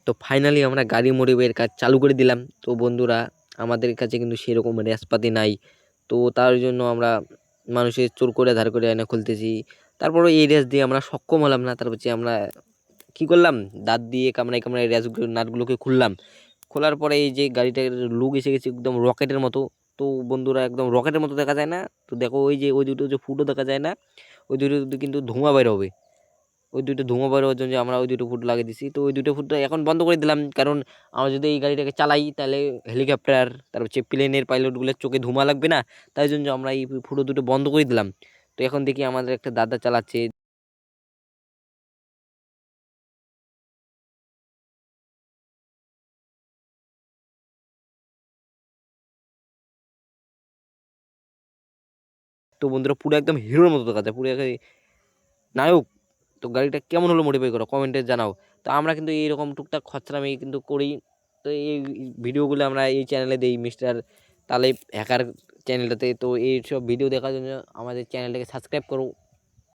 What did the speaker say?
তো ফাইনালি আমরা গাড়ি মডিফাইয়ের কাজ চালু করে দিলাম। তো বন্ধুরা আমাদের কাছে কিন্তু সেরকম রেসপাতি নাই, তো তার জন্য আমরা মানুষের চোর করে ধার করে এনে খুলতেছি। তারপরে এই রেস দিয়ে আমরা সক্ষম হলাম না, তারপর যে আমরা কি করলাম, দাঁত দিয়ে কামড়াই কামড়াই রেসগুলো নাটগুলোকে খুললাম। খোলার পরে এই যে গাড়িটার লুক এসে গেছে একদম রকেটের মতো। তো বন্ধুরা একদম রকেটের মতো দেখা যায় না? তো দেখো ওই যে ওই দুটো যে ফুটো দেখা যায় না, ওই দুটো কিন্তু ধোঁয়া বের হবে। ওই দুটো ধোঁয়া বের হওয়ার জন্য আমরা ওই দুটো ফুট লাগিয়ে দিছি। তো ওই দুটো ফুটটা এখন বন্ধ করে দিলাম, কারণ আমরা যদি এই গাড়িটাকে চালাই তাহলে হেলিকপ্টার তারপর হচ্ছে প্লেনের পাইলটগুলোর চোখে ধোঁয়া লাগবে না, তাই জন্য আমরা এই ফুটো দুটো বন্ধ করে দিলাম। তো এখন দেখি আমাদের একটা দাদা চালাচ্ছে। তো বন্ধুরা পুরো একদম হিরোর মতো দেখা যায়, পুরো নায়ক। তো গাড়িটা কেমন হলো মডিফাই করো কমেন্টে জানাও। তো আমরা কিন্তু এইরকম টুকটাক খরচামি কিন্তু করি। তো এই ভিডিওগুলো আমরা এই চ্যানেলে দিই, মিস্টার তালেব হ্যাকার চ্যানেলটাতে। তো এইসব ভিডিও দেখার জন্য আমাদের চ্যানেলটাকে সাবস্ক্রাইব করো।